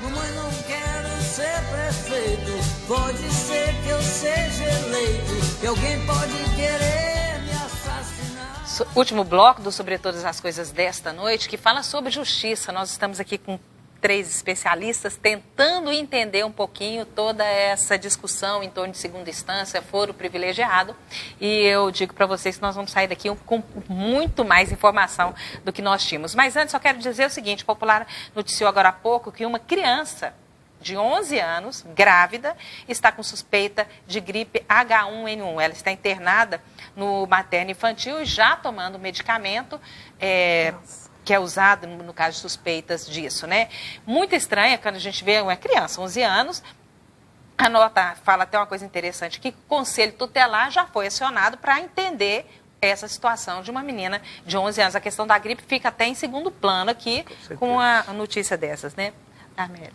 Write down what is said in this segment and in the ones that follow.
Mamãe, não quero ser prefeito, pode ser que eu seja eleito, que alguém pode querer me assassinar. Último bloco do Sobre Todas as Coisas desta noite, que fala sobre justiça. Nós estamos aqui com 3 especialistas tentando entender um pouquinho toda essa discussão em torno de segunda instância, foro privilegiado. E eu digo para vocês que nós vamos sair daqui com muito mais informação do que nós tínhamos. Mas antes, só quero dizer o seguinte: o Popular noticiou agora há pouco que uma criança de 11 anos, grávida, está com suspeita de gripe H1N1. Ela está internada no materno infantil e já tomando medicamento que é usado no caso de suspeitas disso, né? Muito estranha quando a gente vê uma criança, 11 anos, a nota fala até uma coisa interessante, que o Conselho Tutelar já foi acionado para entender essa situação de uma menina de 11 anos. A questão da gripe fica até em segundo plano aqui com a notícia dessas, né?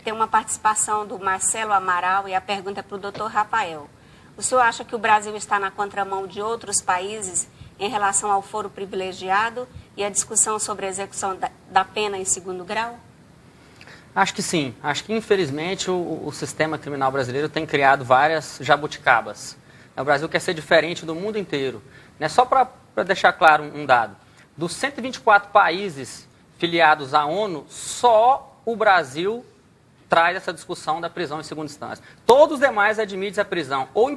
Tem uma participação do Marcelo Amaral e a pergunta é para o doutor Rafael. O senhor acha que o Brasil está na contramão de outros países em relação ao foro privilegiado e a discussão sobre a execução da pena em segundo grau? Acho que sim. Acho que, infelizmente, o sistema criminal brasileiro tem criado várias jabuticabas. O Brasil quer ser diferente do mundo inteiro. Né? Só para deixar claro um dado. Dos 124 países filiados à ONU, só o Brasil traz essa discussão da prisão em segunda instância. Todos os demais admitem a prisão ou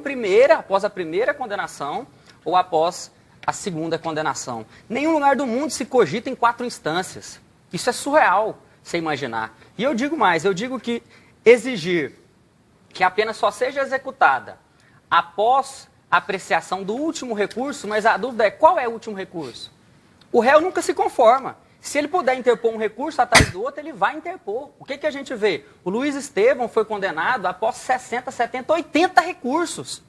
após a primeira condenação, ou após a segunda condenação. Nenhum lugar do mundo se cogita em 4 instâncias. Isso é surreal, você imaginar. E eu digo mais, eu digo que exigir que a pena só seja executada após a apreciação do último recurso, mas a dúvida é qual é o último recurso? O réu nunca se conforma. Se ele puder interpor um recurso atrás do outro, ele vai interpor. O que a gente vê? O Luiz Estevão foi condenado após 60, 70, 80 recursos.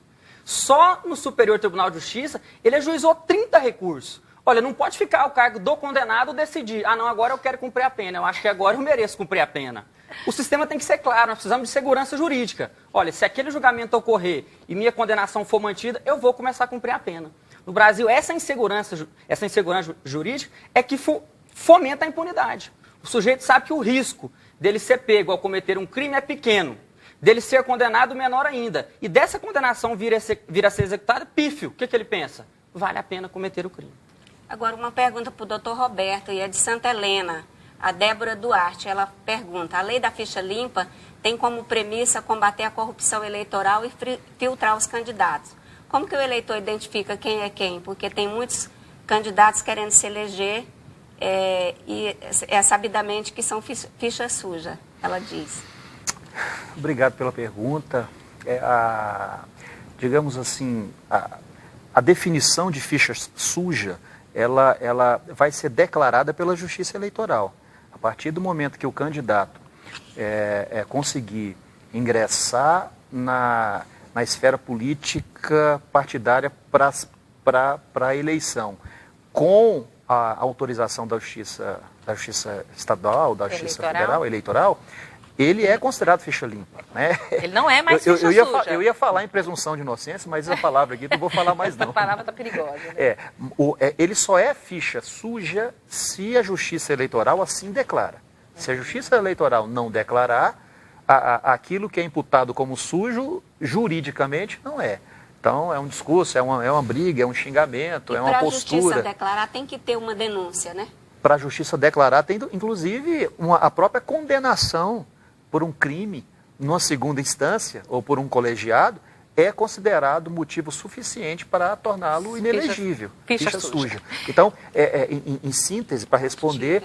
Só no Superior Tribunal de Justiça, ele ajuizou 30 recursos. Olha, não pode ficar ao cargo do condenado decidir. Ah, não, agora eu quero cumprir a pena. Eu acho que agora eu mereço cumprir a pena. O sistema tem que ser claro, nós precisamos de segurança jurídica. Olha, se aquele julgamento ocorrer e minha condenação for mantida, eu vou começar a cumprir a pena. No Brasil, essa insegurança jurídica é que fomenta a impunidade. O sujeito sabe que o risco dele ser pego ao cometer um crime é pequeno, dele ser condenado menor ainda, e dessa condenação vir a ser executada, pífio. O que ele pensa? Vale a pena cometer o crime. Agora, uma pergunta para o doutor Roberto, e é de Santa Helena. A Débora Duarte, ela pergunta: a lei da ficha limpa tem como premissa combater a corrupção eleitoral e filtrar os candidatos. Como que o eleitor identifica quem é quem? Porque tem muitos candidatos querendo se eleger e é sabidamente que são ficha suja, ela diz. Obrigado pela pergunta. Digamos assim, a definição de ficha suja, ela vai ser declarada pela Justiça Eleitoral. A partir do momento que o candidato conseguir ingressar na esfera política partidária para a eleição, com a autorização da Justiça Estadual, da Justiça Federal, eleitoral, ele é considerado ficha limpa. Né? Ele não é mais ficha suja. Eu ia falar em presunção de inocência, mas essa palavra aqui não vou falar mais não. Essa palavra está perigosa. Né? Ele só é ficha suja se a Justiça Eleitoral assim declara. Se a Justiça Eleitoral não declarar, aquilo que é imputado como sujo, juridicamente, não é. Então, é um discurso, é uma briga, é um xingamento, é uma postura. Para a Justiça declarar, tem que ter uma denúncia, né? Para a Justiça declarar, tem inclusive a própria condenação por um crime numa segunda instância ou por um colegiado é considerado motivo suficiente para torná-lo inelegível. Ficha suja. Então, em síntese, para responder,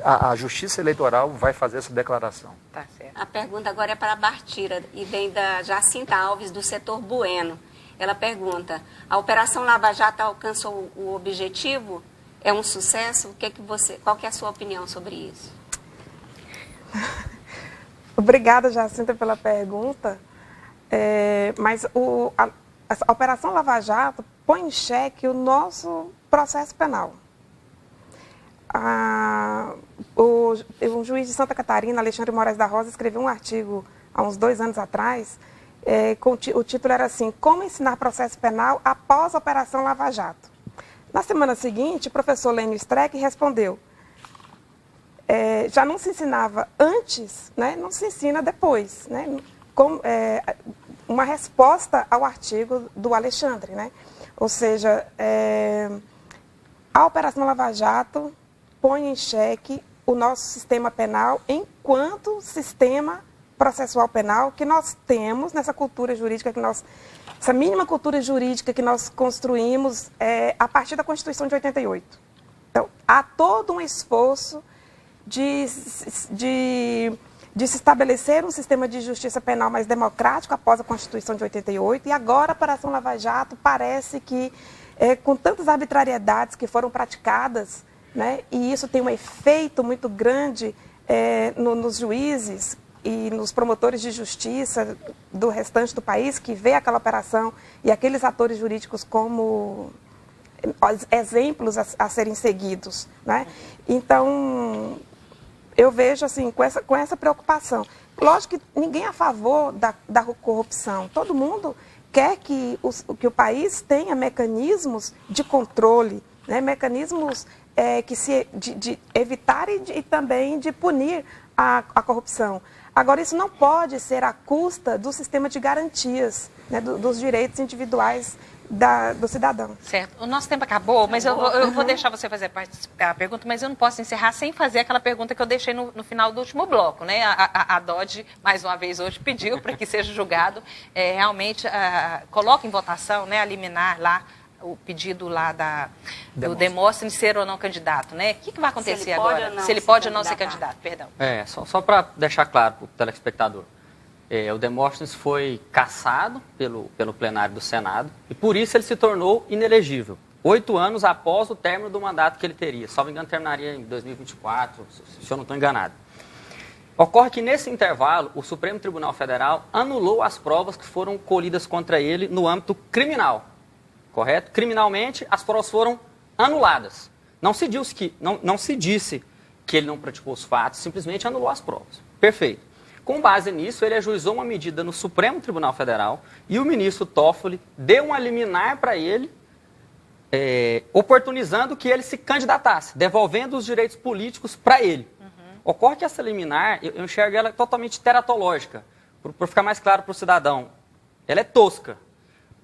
a Justiça Eleitoral vai fazer essa declaração. Tá certo. A pergunta agora é para a Bartira e vem da Jacinta Alves, do setor Bueno. Ela pergunta: a Operação Lava Jato alcançou o objetivo? É um sucesso? Qual que é a sua opinião sobre isso? Obrigada, Jacinta, pela pergunta. Mas a Operação Lava Jato põe em xeque o nosso processo penal. O juiz de Santa Catarina, Alexandre Moraes da Rosa, escreveu um artigo há uns 2 anos atrás, o título era assim: Como ensinar processo penal após a Operação Lava Jato. Na semana seguinte, o professor Lênio Streck respondeu: já não se ensinava antes, né, não se ensina depois, né, uma resposta ao artigo do Alexandre, né? Ou seja, a Operação Lava Jato põe em xeque o nosso sistema penal enquanto sistema processual penal que nós temos nessa cultura jurídica essa mínima cultura jurídica que nós construímos a partir da Constituição de 88. Então, há todo um esforço de se estabelecer um sistema de justiça penal mais democrático após a Constituição de 88, e agora a Operação Lava Jato parece que, com tantas arbitrariedades que foram praticadas, né, e isso tem um efeito muito grande nos juízes e nos promotores de justiça do restante do país, que vê aquela operação e aqueles atores jurídicos como exemplos a serem seguidos, né? Então, eu vejo assim, com essa preocupação. Lógico que ninguém é a favor da corrupção. Todo mundo quer que o país tenha mecanismos de controle, né? Mecanismos de evitar e também de punir a corrupção. Agora, isso não pode ser à custa do sistema de garantias, né, dos direitos individuais do cidadão. Certo. O nosso tempo acabou, mas eu vou deixar você fazer a pergunta, mas eu não posso encerrar sem fazer aquela pergunta que eu deixei no final do último bloco, né? A Dodge, mais uma vez hoje, pediu para que seja julgado, realmente, coloca em votação, né, a liminar lá, o pedido lá do Demóstenes ser ou não candidato, né? O que vai acontecer agora? Se ele pode ou não ser candidato, perdão. Só para deixar claro para o telespectador. O Demóstenes foi cassado pelo plenário do Senado e por isso ele se tornou inelegível. 8 anos após o término do mandato que ele teria. Salvo engano, terminaria em 2024, se eu não estou enganado. Ocorre que nesse intervalo, o Supremo Tribunal Federal anulou as provas que foram colhidas contra ele no âmbito criminal. Correto? Criminalmente, as provas foram anuladas. Não se disse que ele não praticou os fatos, simplesmente anulou as provas. Perfeito. Com base nisso, ele ajuizou uma medida no Supremo Tribunal Federal e o ministro Toffoli deu uma liminar para ele, oportunizando que ele se candidatasse, devolvendo os direitos políticos para ele. Ocorre que essa liminar, eu enxergo ela totalmente teratológica, para ficar mais claro para o cidadão. Ela é tosca.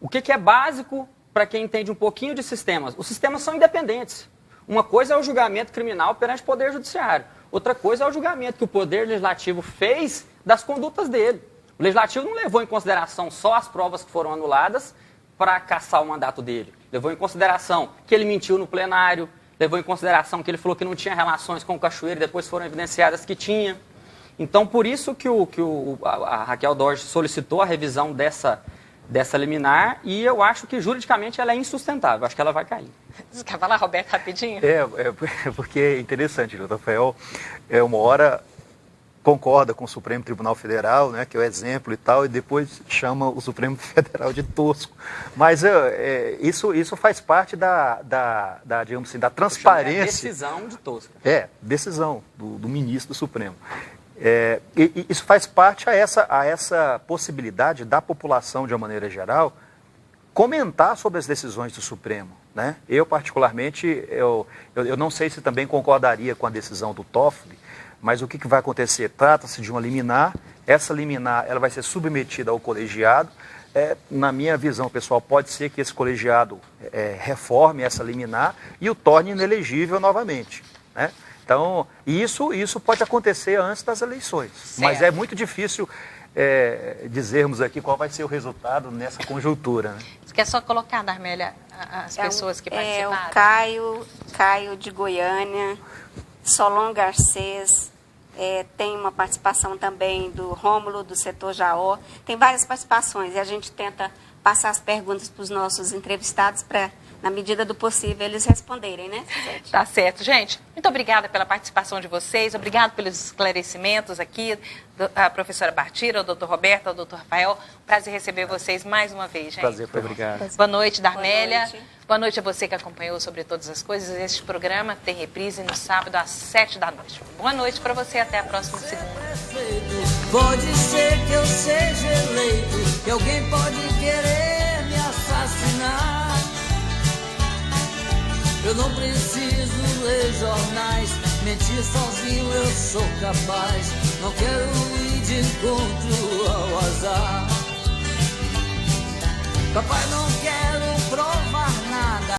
O que é básico para quem entende um pouquinho de sistemas? Os sistemas são independentes. Uma coisa é o julgamento criminal perante o Poder Judiciário. Outra coisa é o julgamento que o Poder Legislativo fez das condutas dele. O Legislativo não levou em consideração só as provas que foram anuladas para cassar o mandato dele. Levou em consideração que ele mentiu no plenário, levou em consideração que ele falou que não tinha relações com o Cachoeiro e depois foram evidenciadas que tinha. Então, por isso que a Raquel Dodge solicitou a revisão dessa liminar, e eu acho que juridicamente ela é insustentável, acho que ela vai cair. Você quer falar, Roberto, rapidinho? Porque é interessante, o Rafael, uma hora concorda com o Supremo Tribunal Federal, né, que é o exemplo e tal, e depois chama o Supremo Federal de tosco. Mas isso faz parte digamos assim, da transparência. É decisão de tosca. Decisão do ministro do Supremo. E isso faz parte a essa possibilidade da população, de uma maneira geral, comentar sobre as decisões do Supremo, né? Eu, particularmente, eu não sei se também concordaria com a decisão do Toffoli, mas o que vai acontecer? Trata-se de uma liminar, essa liminar ela vai ser submetida ao colegiado. Na minha visão, pessoal, pode ser que esse colegiado reforme essa liminar e o torne inelegível novamente, né? Então, isso pode acontecer antes das eleições, certo. Mas é muito difícil dizermos aqui qual vai ser o resultado nessa conjuntura, né? Você quer só colocar, Darmélia, as pessoas que participaram? O Caio de Goiânia, Solon Garcês, tem uma participação também do Rômulo, do setor Jaó. Tem várias participações e a gente tenta passar as perguntas para os nossos entrevistados para, na medida do possível, eles responderem, né, Suzete? Tá certo. Gente, muito obrigada pela participação de vocês, obrigado pelos esclarecimentos aqui, a professora Bartira, o doutor Roberto, o doutor Rafael. Prazer receber vocês mais uma vez, gente. Prazer, foi obrigado. Boa noite, Darmélia. Boa noite a você que acompanhou Sobre Todas as Coisas. Este programa tem reprise no sábado às 7 da noite. Boa noite para você, até a próxima segunda. Pode ser que eu seja eleito, que alguém pode querer me assassinar. Eu não preciso ler jornais, mentir sozinho eu sou capaz. Não quero ir de encontro ao azar. Papai